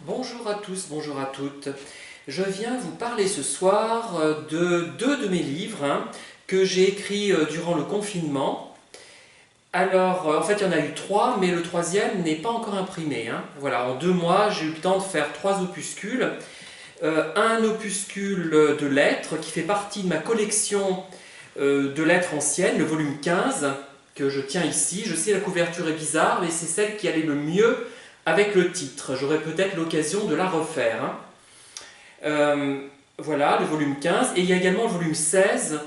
Bonjour à tous, bonjour à toutes. Je viens vous parler ce soir de deux de mes livres que j'ai écrits durant le confinement. Alors, en fait, il y en a eu trois, mais le troisième n'est pas encore imprimé. Voilà, en 2 mois, j'ai eu le temps de faire 3 opuscules. Un opuscule de lettres qui fait partie de ma collection de lettres anciennes, le volume 15, que je tiens ici. Je sais, la couverture est bizarre, mais c'est celle qui allait le mieux avec le titre. J'aurai peut-être l'occasion de la refaire. Voilà, le volume 15. Et il y a également le volume 16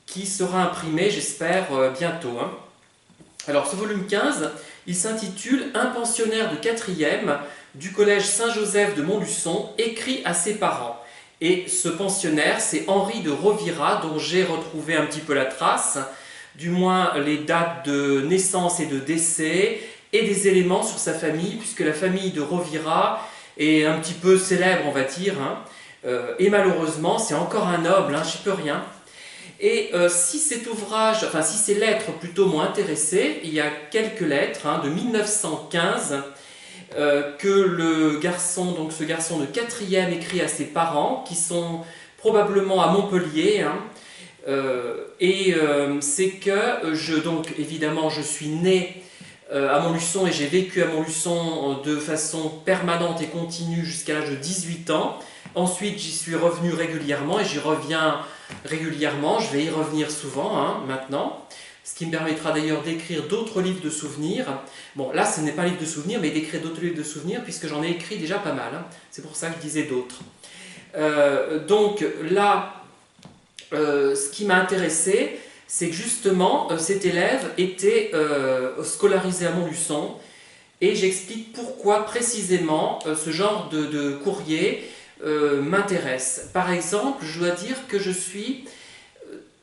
qui sera imprimé, j'espère, bientôt. Alors, ce volume 15, il s'intitule « Un pensionnaire de 4e du collège Saint-Joseph de Montluçon écrit à ses parents ». Et ce pensionnaire, c'est Henri de Rovira, dont j'ai retrouvé un petit peu la trace, du moins les dates de naissance et de décès, et des éléments sur sa famille, puisque la famille de Rovira est un petit peu célèbre, on va dire, et malheureusement, c'est encore un noble, j'y peux rien. Et si cet ouvrage, enfin si ces lettres plutôt m'ont intéressé, il y a quelques lettres de 1915 que le garçon, donc ce garçon de 4e écrit à ses parents, qui sont probablement à Montpellier, c'est que donc évidemment je suis né à Montluçon et j'ai vécu à Montluçon de façon permanente et continue jusqu'à l'âge de 18 ans. Ensuite, j'y suis revenu régulièrement et j'y reviens régulièrement. Je vais y revenir souvent maintenant, ce qui me permettra d'ailleurs d'écrire d'autres livres de souvenirs. Bon, là, ce n'est pas un livre de souvenirs, mais d'écrire d'autres livres de souvenirs puisque j'en ai écrit déjà pas mal. C'est pour ça que je disais d'autres. Donc là, ce qui m'a intéressé, c'est que justement, cet élève était scolarisé à Montluçon, et j'explique pourquoi précisément ce genre de courrier m'intéresse. Par exemple, je dois dire que je suis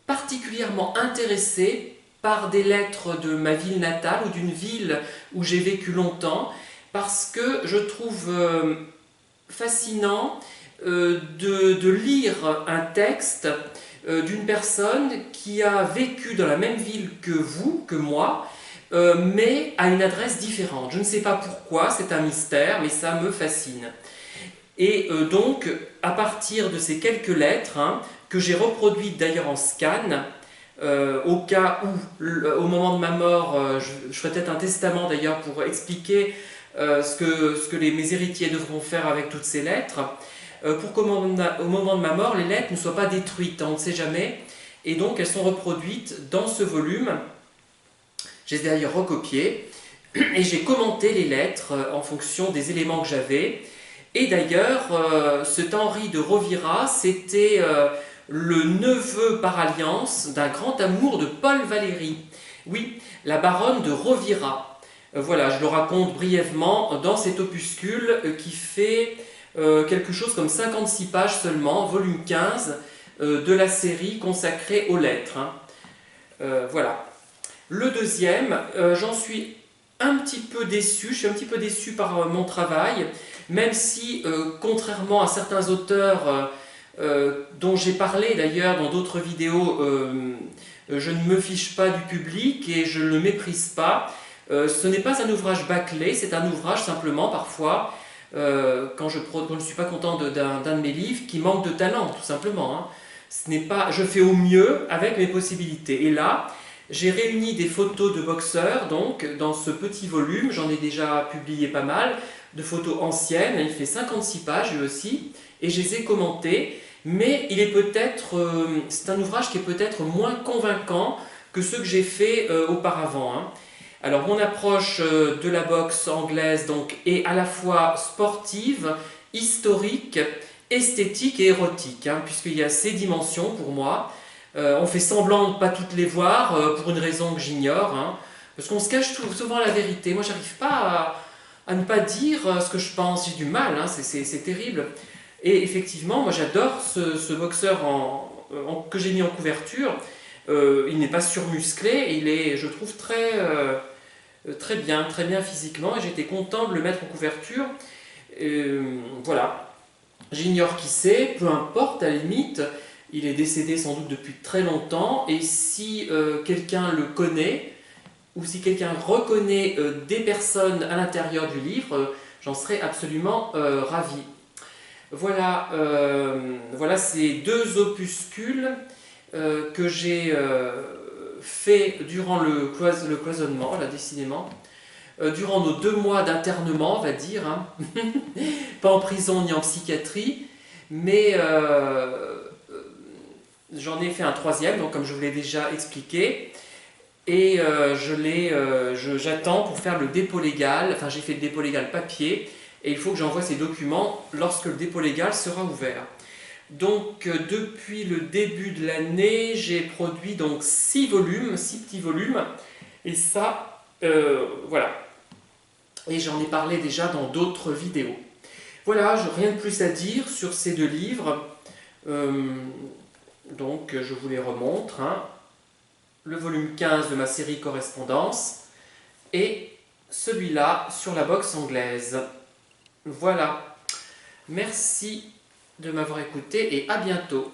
particulièrement intéressé par des lettres de ma ville natale ou d'une ville où j'ai vécu longtemps, parce que je trouve fascinant de lire un texte d'une personne qui a vécu dans la même ville que vous, que moi, mais à une adresse différente. Je ne sais pas pourquoi, c'est un mystère, mais ça me fascine. Et donc, à partir de ces quelques lettres, que j'ai reproduites d'ailleurs en scan, au cas où, au moment de ma mort, je ferai peut-être un testament d'ailleurs pour expliquer ce que mes héritiers devront faire avec toutes ces lettres, pour qu'au moment de ma mort, les lettres ne soient pas détruites, on ne sait jamais. Et donc, elles sont reproduites dans ce volume. Je les ai d'ailleurs recopiées. Et j'ai commenté les lettres en fonction des éléments que j'avais. Et d'ailleurs, cet Henri de Rovira, c'était le neveu par alliance d'un grand amour de Paul Valéry. Oui, la baronne de Rovira. Voilà, je le raconte brièvement dans cet opuscule qui fait quelque chose comme 56 pages seulement, volume 15 de la série consacrée aux lettres. Voilà. Le deuxième, j'en suis un petit peu déçu, je suis un petit peu déçu par mon travail, même si, contrairement à certains auteurs dont j'ai parlé d'ailleurs dans d'autres vidéos, je ne me fiche pas du public et je ne le méprise pas. Ce n'est pas un ouvrage bâclé, c'est un ouvrage simplement parfois, quand je ne suis pas content d'un de mes livres, qui manque de talent, tout simplement. Ce n'est pas, je fais au mieux avec mes possibilités. Et là, j'ai réuni des photos de boxeurs, donc, dans ce petit volume, j'en ai déjà publié pas mal, de photos anciennes, il fait 56 pages lui aussi, et je les ai commentées, mais c'est un ouvrage qui est peut-être moins convaincant que ceux que j'ai fait auparavant. Alors mon approche de la boxe anglaise donc, est à la fois sportive, historique, esthétique et érotique, puisqu'il y a ces dimensions pour moi. On fait semblant de ne pas toutes les voir pour une raison que j'ignore, parce qu'on se cache souvent la vérité. Moi j'arrive pas à ne pas dire ce que je pense, j'ai du mal, c'est terrible. Et effectivement, moi j'adore ce boxeur que j'ai mis en couverture. Il n'est pas surmusclé, il est, je trouve, très bien physiquement, et j'étais content de le mettre en couverture. Voilà. J'ignore qui c'est, peu importe, à la limite, il est décédé sans doute depuis très longtemps, et si quelqu'un le connaît, ou si quelqu'un reconnaît des personnes à l'intérieur du livre, j'en serais absolument ravi. Voilà, voilà ces deux opuscules que j'ai fait durant le cloisonnement, là décidément, durant nos 2 mois d'internement, on va dire, hein. Pas en prison ni en psychiatrie, mais j'en ai fait un troisième, donc comme je vous l'ai déjà expliqué, et j'attends pour faire le dépôt légal, enfin j'ai fait le dépôt légal papier, et il faut que j'envoie ces documents lorsque le dépôt légal sera ouvert. Donc depuis le début de l'année, j'ai produit donc 6 volumes, 6 petits volumes, et ça, voilà. Et j'en ai parlé déjà dans d'autres vidéos. Voilà, rien de plus à dire sur ces 2 livres. Donc je vous les remontre, hein. Le volume 15 de ma série Correspondance et celui-là sur la boxe anglaise. Voilà. Merci de m'avoir écouté et à bientôt.